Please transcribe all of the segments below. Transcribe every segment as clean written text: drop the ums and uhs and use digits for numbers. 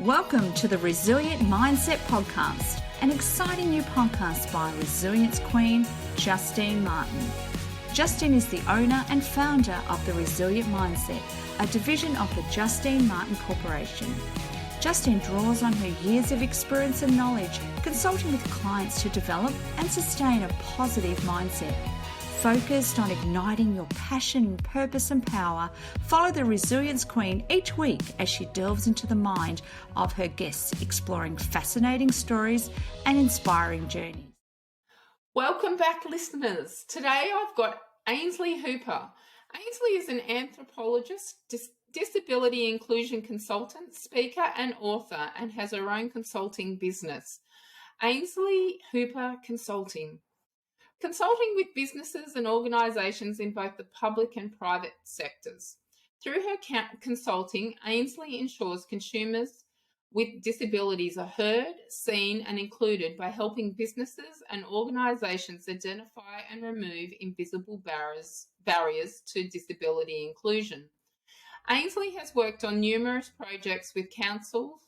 Welcome to the Resilient Mindset Podcast, an exciting new podcast by Resilience Queen, Justine Martin. Justine is the owner and founder of the Resilient Mindset, a division of the Justine Martin Corporation. Justine draws on her years of experience and knowledge consulting with clients to develop and sustain a positive mindset. Focused on igniting your passion, purpose and power, follow the Resilience Queen each week as she delves into the mind of her guests, exploring fascinating stories and inspiring journeys. Welcome back, listeners. Today I've got Ainslee Hooper. Ainslee is an anthropologist, disability inclusion consultant, speaker and author, and has her own consulting business, Ainslee Hooper Consulting. Consulting with businesses and organisations in both the public and private sectors. Through her consulting, Ainslee ensures consumers with disabilities are heard, seen and included by helping businesses and organisations identify and remove invisible barriers to disability inclusion. Ainslee has worked on numerous projects with councils,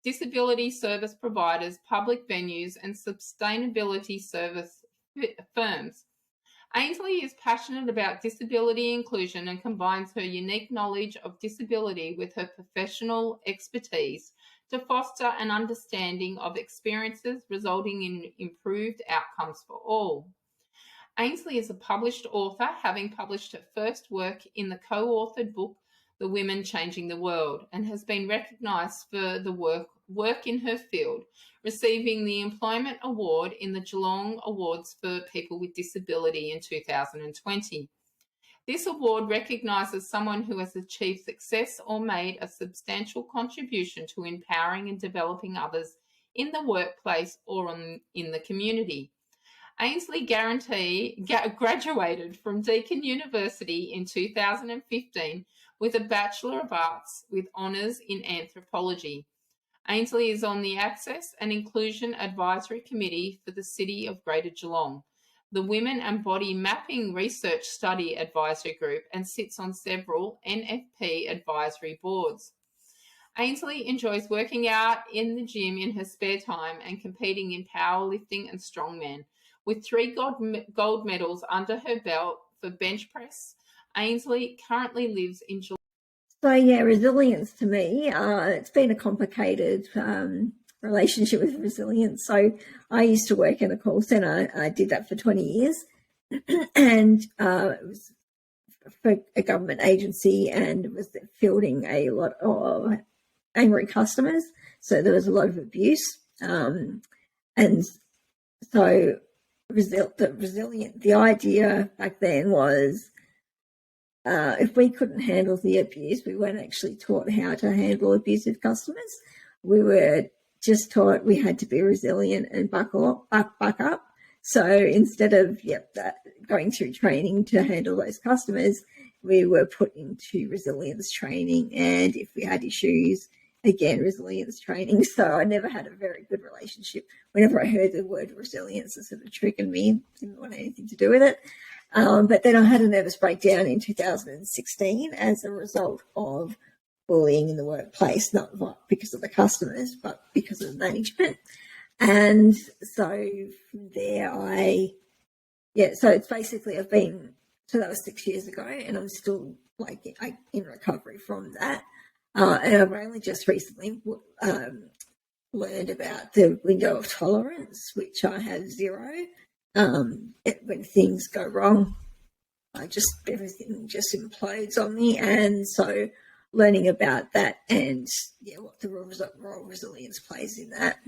disability service providers, public venues and sustainability service firms. Ainslee is passionate about disability inclusion and combines her unique knowledge of disability with her professional expertise to foster an understanding of experiences resulting in improved outcomes for all. Ainslee is a published author, having published her first work in the co-authored book, The Women Changing the World, and has been recognised for the work in her field, receiving the Employment Award in the Geelong Awards for People with Disability in 2020. This award recognises someone who has achieved success or made a substantial contribution to empowering and developing others in the workplace or in the community. Ainslee graduated from Deakin University in 2015 with a Bachelor of Arts with honours in Anthropology. Ainslee is on the Access and Inclusion Advisory Committee for the City of Greater Geelong, the Women and Body Mapping Research Study Advisory Group, and sits on several NFP Advisory Boards. Ainslee enjoys working out in the gym in her spare time and competing in powerlifting and strongman. With 3 gold medals under her belt for bench press, Ainslee currently lives in Geelong. So resilience to me, it's been a complicated relationship with resilience. So I used to work in a call centre. I did that for 20 years and it was for a government agency and it was fielding a lot of angry customers. So there was a lot of abuse. And so the idea back then was if we couldn't handle the abuse, we weren't actually taught how to handle abusive customers. We were just taught we had to be resilient and buck up. So instead of going through training to handle those customers, we were put into resilience training. And if we had issues, again, resilience training. So I never had a very good relationship. Whenever I heard the word resilience, it sort of triggered me. Didn't want anything to do with it. But then I had a nervous breakdown in 2016 as a result of bullying in the workplace, not because of the customers, but because of management. And so from there, so it's basically so that was 6 years ago and I'm still in recovery from that. And I've only just recently learned about the window of tolerance, which I have 0. When things go wrong, everything just implodes on me. And so learning about that and what the role resilience plays in that.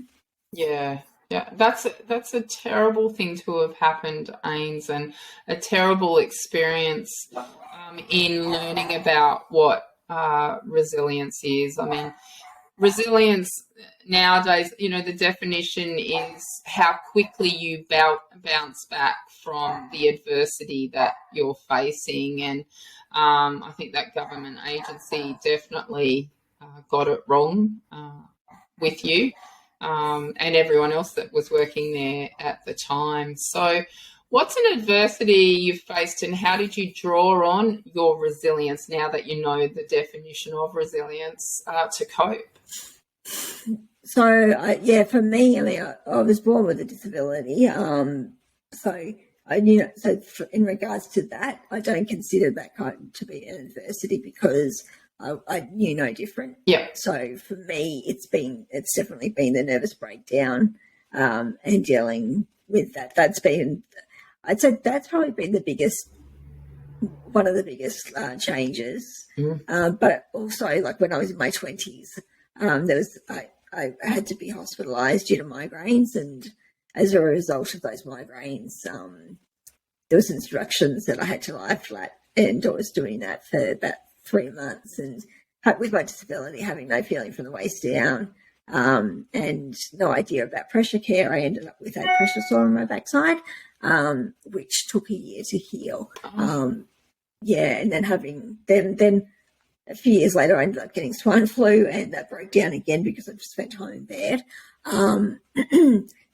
Yeah, that's a terrible thing to have happened, Ains, and a terrible experience in learning about what resilience is. I mean, resilience nowadays, the definition is how quickly you bounce back from the adversity that you're facing. And I think that government agency definitely got it wrong with you and everyone else that was working there at the time. So what's an adversity you've faced and how did you draw on your resilience now that you know the definition of resilience to cope? For me, I mean, I was born with a disability. In regards to that, I don't consider that kind to be an adversity because I knew no different. Yeah. So for me, it's definitely been the nervous breakdown and dealing with that. I'd say that's probably been one of the biggest changes. But also, like when I was in my 20s, I had to be hospitalised due to migraines, and as a result of those migraines, there was instructions that I had to lie flat, and I was doing that for about 3 months, and with my disability, having no feeling from the waist down, and no idea about pressure care. I ended up with a pressure sore on my backside, which took a year to heal. And then a few years later, I ended up getting swine flu, and that broke down again because I just spent time in bed.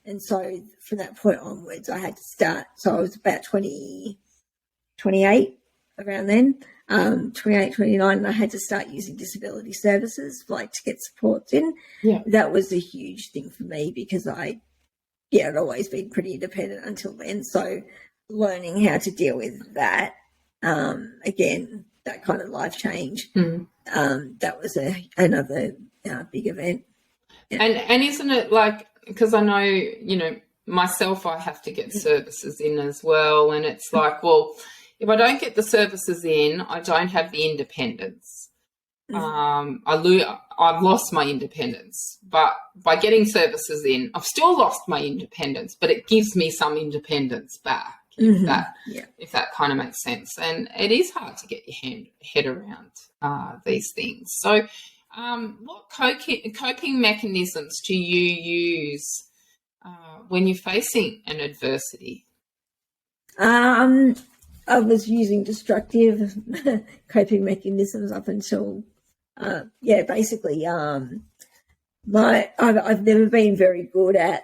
And so from that point onwards, I had to start. So I was about 28 around then, 28, 29, and I had to start using disability services, like to get supports in. Yeah. That was a huge thing for me because I'd always been pretty independent until then. So learning how to deal with that, again, that kind of life change, that was another big event. Yeah. And isn't it like, because I know, myself, I have to get services in as well. And it's like, well, if I don't get the services in, I don't have the independence. I've lost my independence. But by getting services in, I've still lost my independence, but it gives me some independence back, if that kind of makes sense. And it is hard to get your head around these things. So what coping mechanisms do you use when you're facing an adversity? I was using destructive coping mechanisms up until, basically, I've never been very good at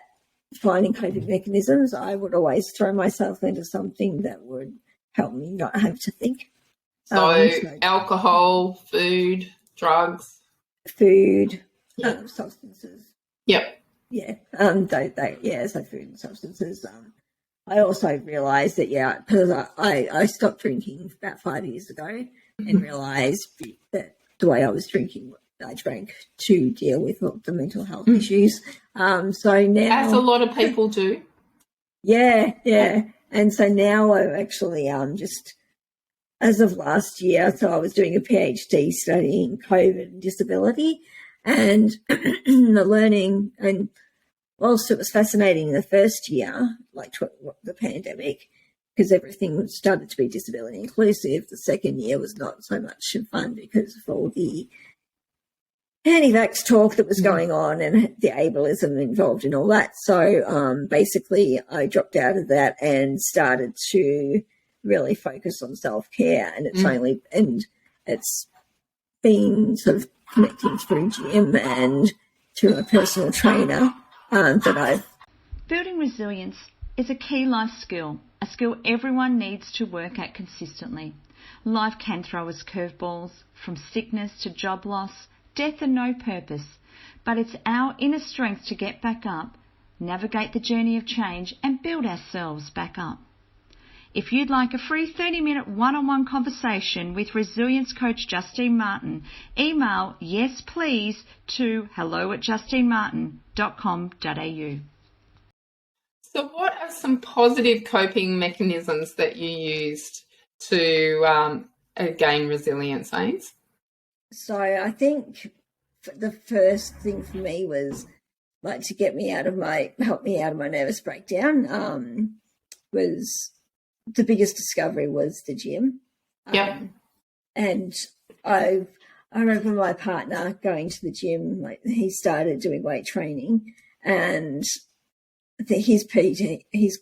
finding coping mechanisms. I would always throw myself into something that would help me not have to think. So alcohol, food, drugs? Food, substances. Yep. Yeah. So food and substances. I also realised that, because I stopped drinking about 5 years ago and realised that the way I was drinking, I drank to deal with the mental health issues. So now, as a lot of people do. Yeah. And so now I'm actually just, as of last year, so I was doing a PhD studying COVID and disability and learning, and whilst it was fascinating the first year, like the pandemic, because everything started to be disability inclusive, the second year was not so much fun because of all the anti-vax talk that was going on and the ableism involved in all that. So basically I dropped out of that and started to really focus on self-care, and it's been sort of connecting through gym and to a personal trainer that I've... Building resilience is a key life skill, a skill everyone needs to work at consistently. Life can throw us curveballs, from sickness to job loss, death and no purpose, but it's our inner strength to get back up, navigate the journey of change and build ourselves back up. If you'd like a free 30-minute one-on-one conversation with resilience coach Justine Martin, email yes please to hello@justinemartin.com.au. So what are some positive coping mechanisms that you used to gain resilience, Ains? So I think the first thing for me was like to help me out of my nervous breakdown. Was the biggest discovery was the gym. And I remember my partner going to the gym. Like he started doing weight training, and his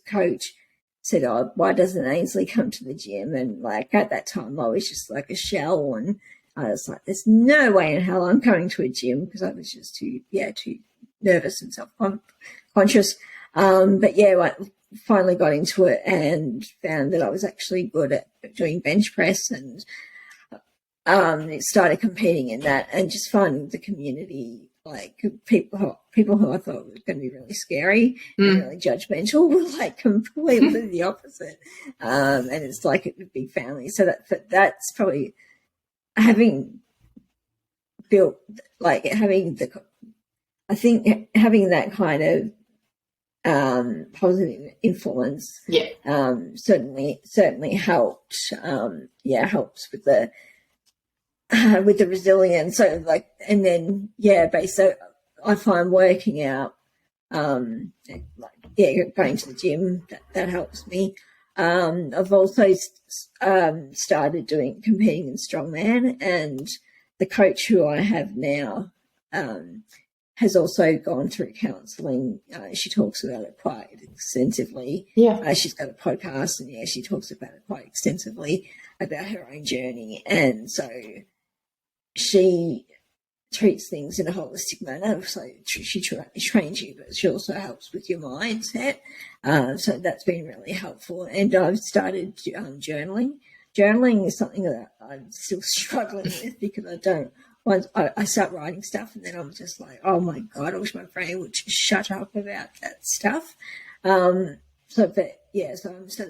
coach said, "Oh, why doesn't Ainslee come to the gym?" And like at that time, I was just like a shell, and I was like, "There's no way in hell I'm going to a gym," because I was just too nervous and self-conscious. I finally got into it and found that I was actually good at doing bench press, and started competing in that, and just finding the community like people who I thought were going to be really scary and really judgmental were like completely the opposite. And it's like a big family. So that's probably having built, like having that kind of positive influence certainly helped helps with the resilience. So like, and then so I find working out going to the gym that helps me. I've also started competing in strongman, and the coach who I have now has also gone through counselling. She talks about it quite extensively. She's got a podcast, and she talks about it quite extensively about her own journey. And so she treats things in a holistic manner. So she trains you, but she also helps with your mindset. So that's been really helpful. And I've started journaling. Journaling is something that I'm still struggling with because once I start writing stuff, and then I'm just like, oh my God, I wish my brain would just shut up about that stuff. So I'm sort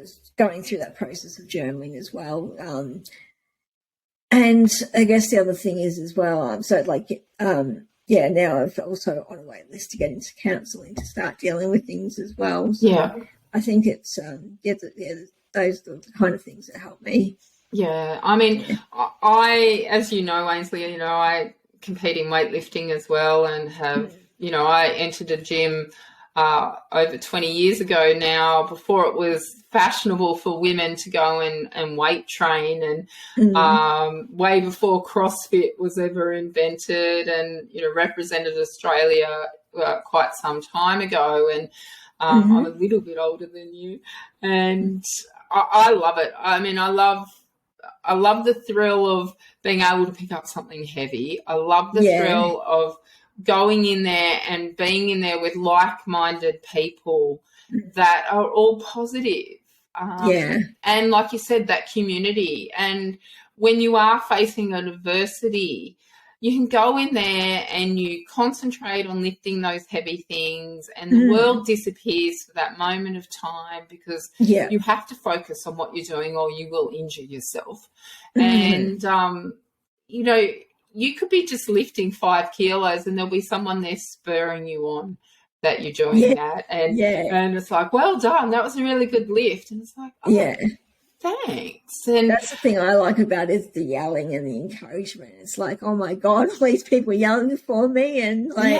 of going through that process of journaling as well. And I guess the other thing is as well, now I've also on a wait list to get into counselling to start dealing with things as well. So I think it's those are the kind of things that help me. Yeah, I mean, I, as you know, Ainslee, I compete in weightlifting as well, and have, I entered a gym over 20 years ago now, before it was fashionable for women to go and weight train, and way before CrossFit was ever invented, and, represented Australia quite some time ago. And I'm a little bit older than you, and I love it. I mean, I love the thrill of being able to pick up something heavy. I love the thrill of going in there and being in there with like-minded people that are all positive. And like you said, that community. And when you are facing an adversity, you can go in there and you concentrate on lifting those heavy things, and the world disappears for that moment of time, because you have to focus on what you're doing or you will injure yourself. And, you could be just lifting 5 kilos and there'll be someone there spurring you on that you're doing that. And it's like, well done, that was a really good lift. And it's like, thanks. And that's the thing I like about it, is the yelling and the encouragement. It's like, oh my God, all these people yelling for me, and like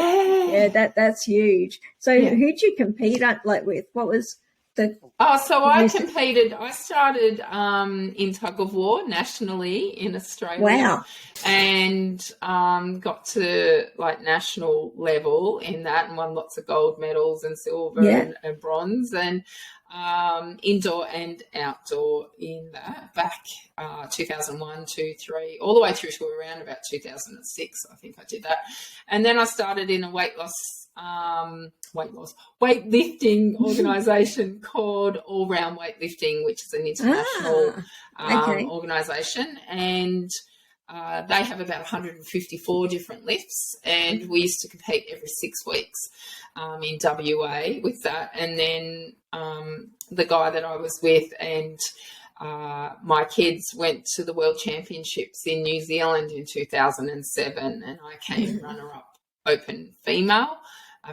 that's huge. So who'd you compete with? What was the I competed. I started in tug of war nationally in Australia. Wow. And got to like national level in that, and won lots of gold medals and silver and bronze, and indoor and outdoor in that, back 2001, 2, 3, all the way through to around about 2006, I think I did that. And then I started in a weightlifting organisation called All Round Weightlifting, which is an international organisation, and they have about 154 different lifts, and we used to compete every 6 weeks in WA with that. And then the guy that I was with and my kids went to the World Championships in New Zealand in 2007, and I came runner-up open female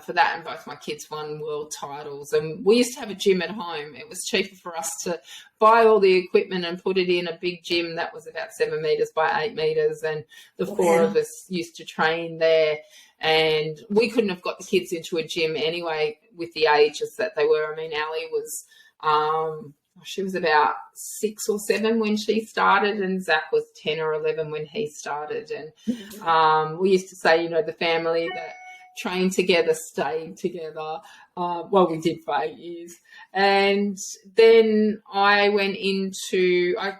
for that, and both my kids won world titles. And we used to have a gym at home. It was cheaper for us to buy all the equipment and put it in a big gym that was about 7 metres by 8 metres, and the 4 of us used to train there. And we couldn't have got the kids into a gym anyway with the ages that they were. I mean, Ali was she was about 6 or 7 when she started, and Zach was 10 or 11 when he started. And we used to say, the family that trained together stayed together. We did for 8 years. And then I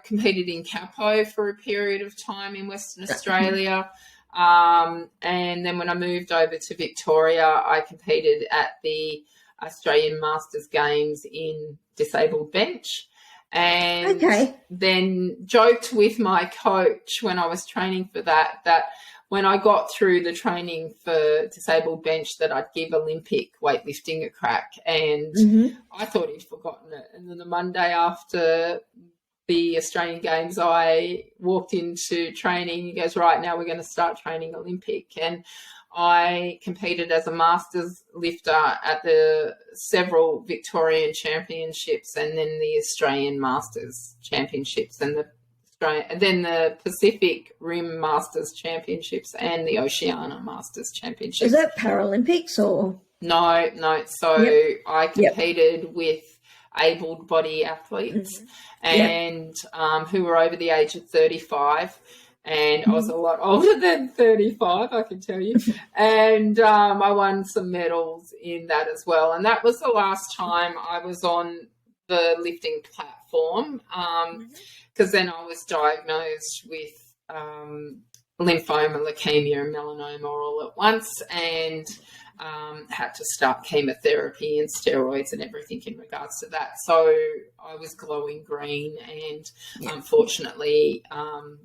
competed in Capo for a period of time in Western Australia. And then when I moved over to Victoria, I competed at the Australian Masters Games in disabled bench, and then joked with my coach when I was training for that when I got through the training for disabled bench that I'd give Olympic weightlifting a crack, and I thought he'd forgotten it. And then the Monday after the Australian Games, I walked into training. He goes, right, now we're going to start training Olympic. And I competed as a masters lifter at the several Victorian championships and then the Australian Masters Championships and then the Pacific Rim Masters Championships and the Oceania Masters Championships. Is that Paralympics or? No. So I competed with able-bodied athletes and who were over the age of 35. And I was a lot older than 35, I can tell you. And I won some medals in that as well. And that was the last time I was on the lifting platform, because then I was diagnosed with lymphoma, leukemia and melanoma all at once, and had to start chemotherapy and steroids and everything in regards to that. So I was glowing green, and unfortunately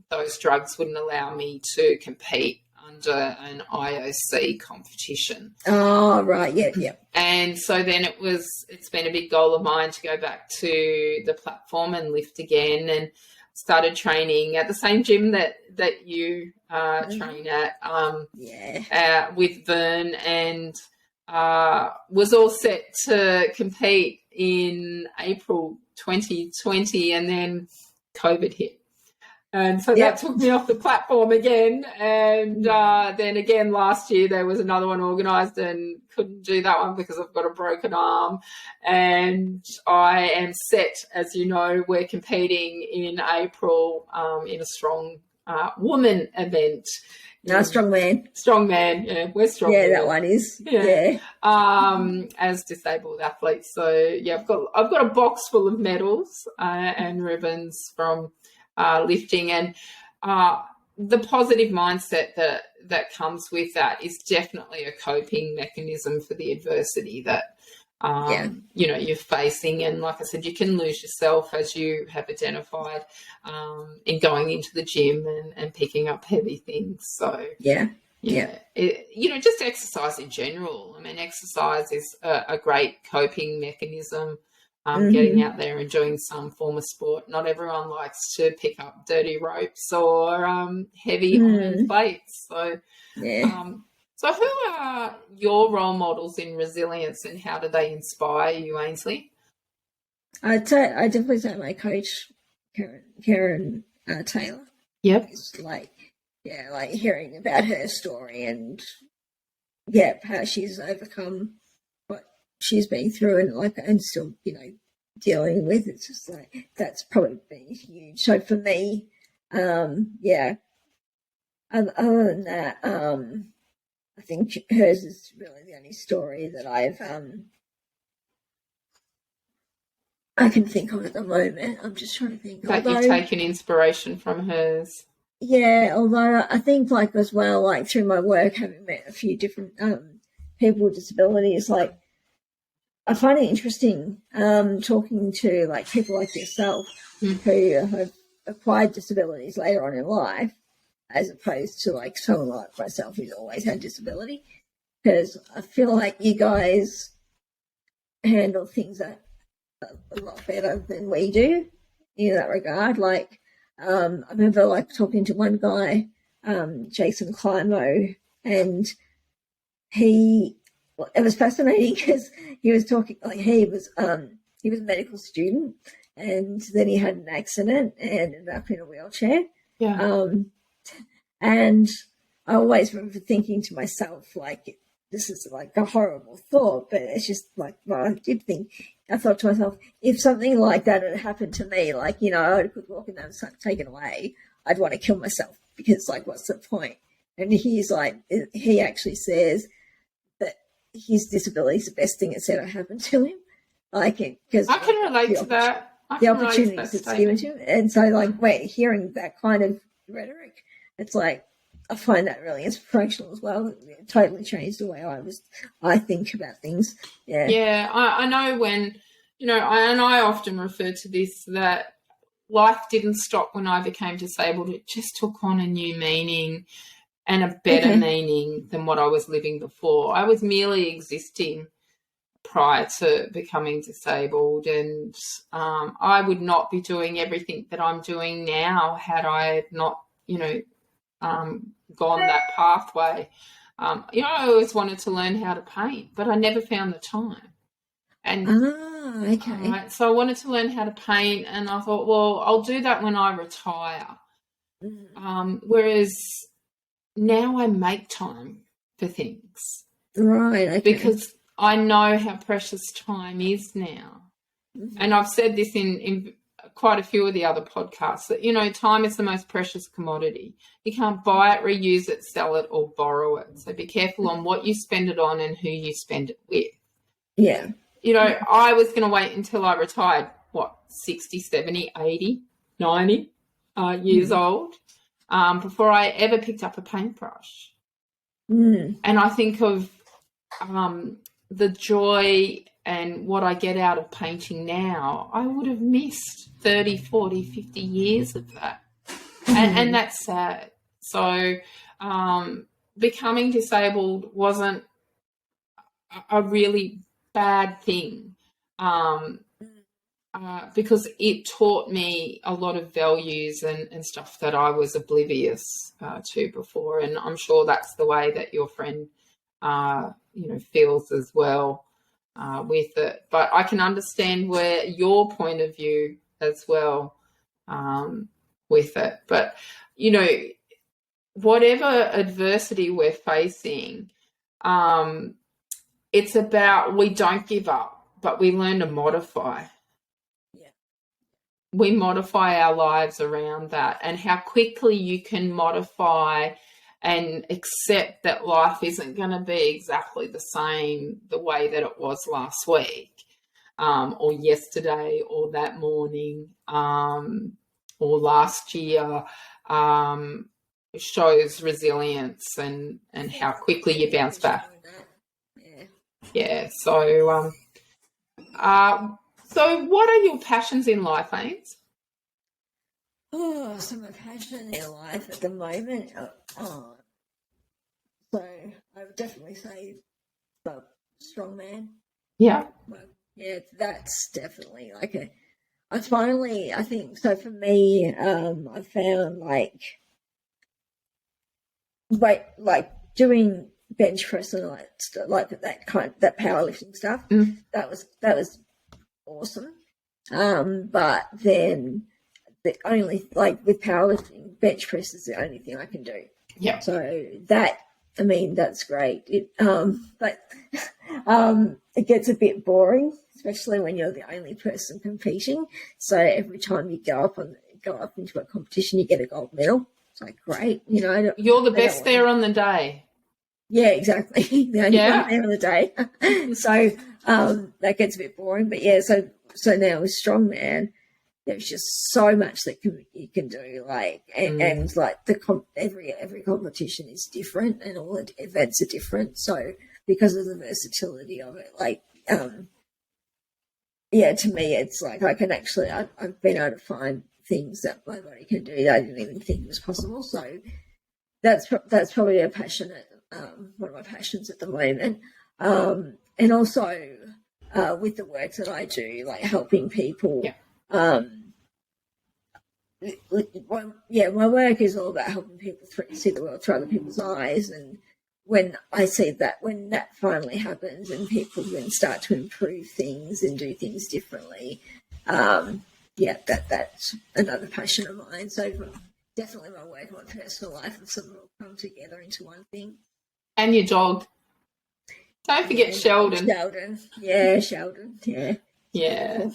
those drugs wouldn't allow me to compete under an IOC competition. Oh, right, yeah. And so then it's been a big goal of mine to go back to the platform and lift again, and started training at the same gym that you train at with Vern, and was all set to compete in April 2020, and then COVID hit. And so that took me off the platform again. And then again last year there was another one organised and couldn't do that one because I've got a broken arm. And I am set, as you know, we're competing in April in a strong woman event. No, strong man. Strong man, yeah. We're strong. Yeah, that one is. Yeah. As disabled athletes. So yeah, I've got a box full of medals and ribbons from lifting, and the positive mindset that comes with that is definitely a coping mechanism for the adversity that you're facing. And like I said, you can lose yourself, as you have identified, in going into the gym and picking up heavy things. So just exercise in general. I mean, exercise is a great coping mechanism. Getting out there and doing some form of sport. Not everyone likes to pick up dirty ropes or heavy iron plates. So, so who are your role models in resilience, and how do they inspire you, Ainslee? I definitely say my coach, Karen Taylor. Yep. It's like hearing about her story and how she's overcome she's been through and still, dealing with. It's just like, that's probably been huge. So for me, other than that, I think hers is really the only story that I can think of at the moment. I'm just trying to think. That you've taken inspiration from hers. Yeah, although I think as well, through my work, having met a few different people with disabilities, I find it interesting talking to people like yourself who have acquired disabilities later on in life, as opposed to someone like myself who's always had disability, because I feel like you guys handle things a lot better than we do in that regard. I remember talking to one guy, Jason Climo, and it was fascinating because he was talking he was a medical student, and then he had an accident and ended up in a wheelchair. Yeah. And I always remember thinking to myself, this is a horrible thought, but it's just I thought to myself, if something like that had happened to me, I could walk in there and start taken away, I'd want to kill myself, because what's the point? And he's he actually says his disability is the best thing that's ever happened to him. Because I can relate to that. The opportunities it's given to him. And so, hearing that kind of rhetoric, it's I find that really inspirational as well. It totally changed the way I think about things. Yeah. Yeah, I know when, and I often refer to this, that life didn't stop when I became disabled. It just took on a new meaning. and a better meaning than what I was living before. I was merely existing prior to becoming disabled, and I would not be doing everything that I'm doing now had I not, gone that pathway. I always wanted to learn how to paint, but I never found the time. And so I wanted to learn how to paint, and I thought, well, I'll do that when I retire. Whereas now I make time for things. Right. Okay. Because I know how precious time is now. And I've said this in quite a few of the other podcasts that, time is the most precious commodity. You can't buy it, reuse it, sell it, or borrow it. So be careful on what you spend it on and who you spend it with. Yeah. I was going to wait until I retired, 60, 70, 80, 90 years old before I ever picked up a paintbrush. And I think of the joy and what I get out of painting now. I would have missed 30, 40, 50 years of that. And that's sad. So becoming disabled wasn't a really bad thing because it taught me a lot of values and stuff that I was oblivious to before. And I'm sure that's the way that your friend, feels as well with it. But I can understand where your point of view as well with it. But, whatever adversity we're facing, it's about we don't give up, but we learn to modify. Yeah. We modify our lives around that, and how quickly you can modify and accept that life isn't going to be exactly the same the way that it was last week or yesterday or that morning or last year. Shows resilience and how quickly you bounce back. Yeah. So what are your passions in life, Ains? So my passion in life at the moment, so I would definitely say strongman. Yeah. Yeah, that's definitely I think so for me, I found like doing bench press and that powerlifting stuff. That was awesome. But then with powerlifting, bench press is the only thing I can do. Yeah. So that's great. But it gets a bit boring, especially when you're the only person competing. So every time you go up into a competition, you get a gold medal. It's great, You're the best there on the day. Yeah, exactly. The only one there on the day. So that gets a bit boring. But yeah, so now with strongman, there's just so much that you can do. Every competition is different, and all the events are different. So because of the versatility of it, to me, it's I can actually I've been able to find things that my body can do that I didn't even think was possible. So that's probably a passionate one of my passions at the moment. And also with the work that I do, helping people. Yeah. My work is all about helping people see the world through other people's eyes. And when I see that, when that finally happens and people then start to improve things and do things differently, that's another passion of mine. So definitely my work and my personal life have sort of all come together into one thing. And your dog. Don't forget Sheldon. Sheldon. Yeah. Yeah.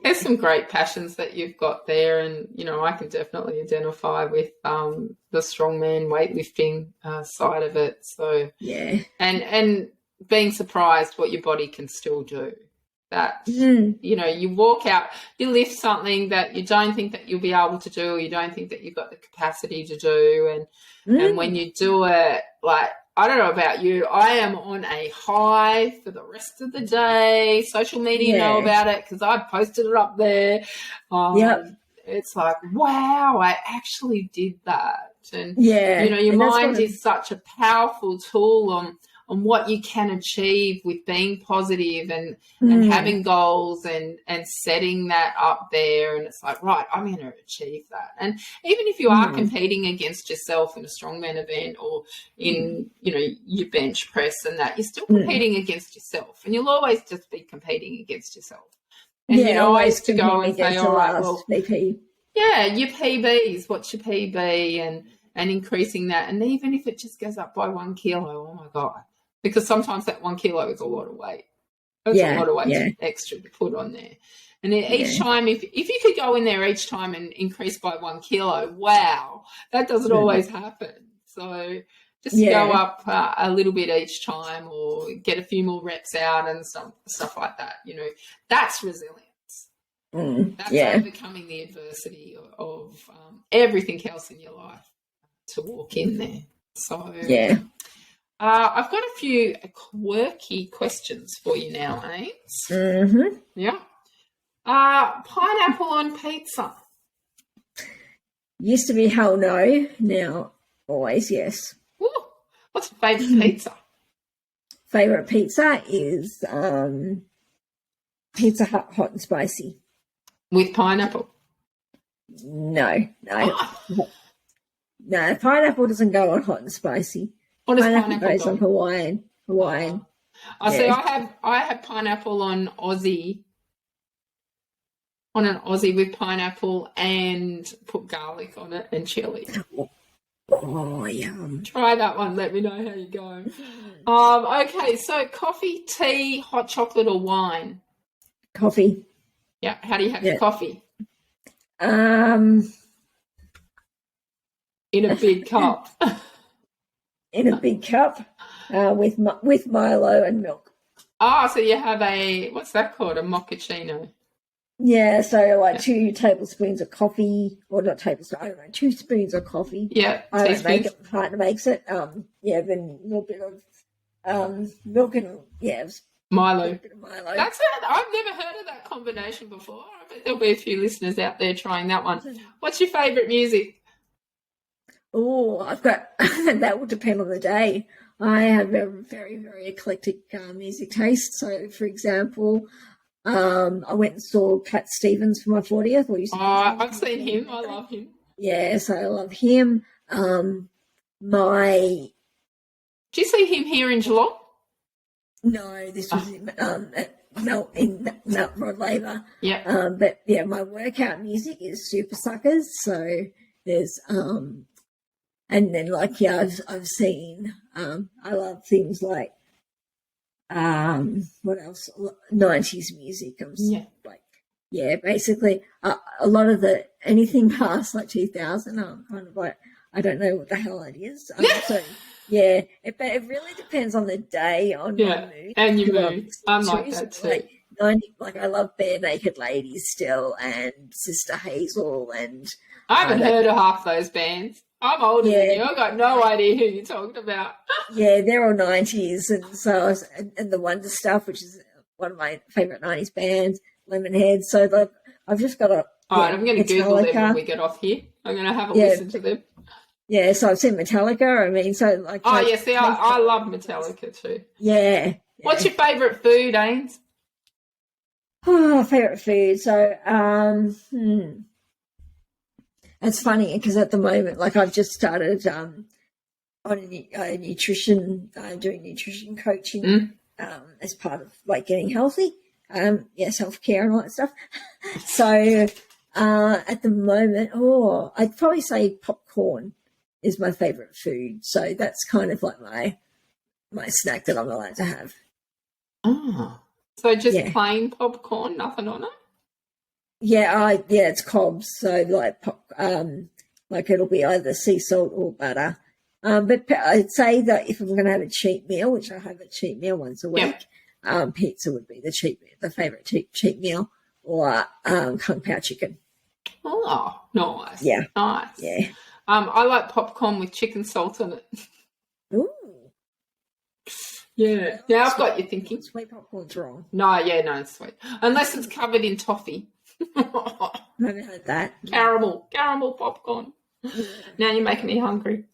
There's some great passions that you've got there, and I can definitely identify with the strongman weightlifting side of it. So yeah, and being surprised what your body can still do. That you walk out, you lift something that you don't think that you'll be able to do, or you don't think that you've got the capacity to do, and when you do it, I don't know about you, I am on a high for the rest of the day. Social media know about it because I've posted it up there. it's like, wow, I actually did that. And, Yeah. you know, your And that's mind what is such a powerful tool on what you can achieve with being positive and having goals and setting that up there. And it's like, right, I'm going to achieve that. And even if you are competing against yourself in a strongman event or in, you know, your bench press and that, you're still competing against yourself. And you'll always just be competing against yourself. And, you know, I used to go and say, all right, well, VP. yeah, your PBs, what's your PB and increasing that. And even if it just goes up by 1 kilo, oh, my God. Because sometimes that 1 kilo is a lot of weight. That's a lot of weight extra to put on there. And then each time, if you could go in there each time and increase by 1 kilo, wow, that doesn't always happen. So just go up a little bit each time or get a few more reps out and stuff like that. You know, that's resilience. That's overcoming the adversity of everything else in your life to walk in there. So I've got a few quirky questions for you now, Ains. Yeah. Pineapple on pizza. Used to be hell no, now always yes. Ooh, what's your favourite pizza? Favourite pizza is Pizza Hut hot and spicy. With pineapple? No. No, pineapple doesn't go on hot and spicy. What does pineapple goes go on Hawaiian. See. I have pineapple on Aussie. On an Aussie with pineapple and put garlic on it and chili. Oh, yum. Try that one. Let me know how you go. Okay, so coffee, tea, hot chocolate or wine? Coffee. Yeah. How do you have your coffee? In a big cup. In a big cup with Milo and milk. Oh, so you have what's that called? A mochaccino. Yeah, so like 2 tablespoons of coffee, or not tablespoons, I don't know, 2 spoons of coffee. Yeah, I don't make it, my partner makes it. Then a little bit of milk and, Milo. A little bit of Milo. That's it. I've never heard of that combination before. I bet there'll be a few listeners out there trying that one. What's your favourite music? Oh, I've got, that will depend on the day. I have a very, very eclectic music taste. So, for example, I went and saw Cat Stevens for my 40th. I've seen him. I love him. Yeah, so I love him. Did you see him here in Geelong? No, this was in Mount Rod Labour. Yeah. But yeah, my workout music is Super Suckers. So there's and then I've seen I love things like what else? 90s music. Basically a lot of anything past like 2000. I'm kind of like, I don't know what the hell it is. So yeah, but it really depends on the day, on my mood. And your mood. I'm like that too. I love Bare Naked Ladies still, and Sister Hazel, and I haven't heard of half those bands. I'm older than you. I've got no idea who you're talking about. Yeah, they're all 90s, and the Wonder Stuff, which is one of my favourite 90s bands, Lemonhead. So I've just got a. All right, I'm going to Google them when we get off here. I'm going to have a listen to them. Yeah, so I've seen Metallica. I mean, so like. Oh yeah, see, I love Metallica too. Yeah. What's your favourite food, Ains? Oh, favourite food. So, it's funny because at the moment, like I've just started on a nutrition, doing nutrition coaching as part of like getting healthy, self-care and all that stuff. So at the moment, I'd probably say popcorn is my favourite food. So that's kind of like my snack that I'm allowed to have. Oh, so just plain popcorn, nothing on it? Yeah, it's cobs. So like it'll be either sea salt or butter. But I'd say that if I'm going to have a cheat meal, which I have a cheat meal once a week, pizza would be the favourite cheat meal, or kung pao chicken. Oh, nice. Yeah, nice. Yeah. I like popcorn with chicken salt on it. Ooh. Yeah. Now I've got you thinking. Sweet popcorn's wrong. No, it's sweet. Unless it's covered in toffee. I haven't had that. Caramel popcorn. Now you're making me hungry.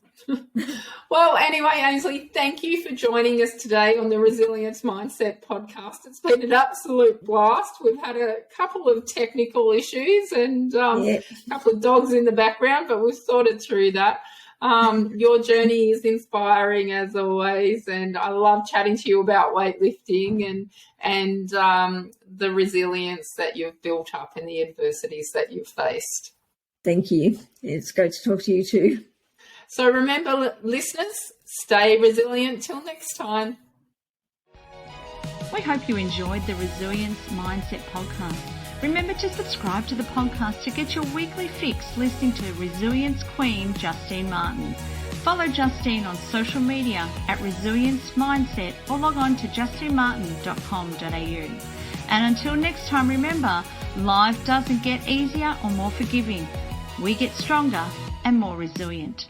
Well, anyway, Ainslee, thank you for joining us today on the Resilience Mindset podcast. It's been an absolute blast. We've had a couple of technical issues and a couple of dogs in the background, but we've sorted through that. Your journey is inspiring as always, and I love chatting to you about weightlifting and the resilience that you've built up in the adversities that you've faced. Thank you. It's great to talk to you too. So remember, listeners, stay resilient till next time. We hope you enjoyed the Resilience Mindset podcast. Remember to subscribe to the podcast to get your weekly fix listening to Resilience Queen Justine Martin. Follow Justine on social media at Resilience Mindset or log on to justinemartin.com.au. And until next time, remember, life doesn't get easier or more forgiving. We get stronger and more resilient.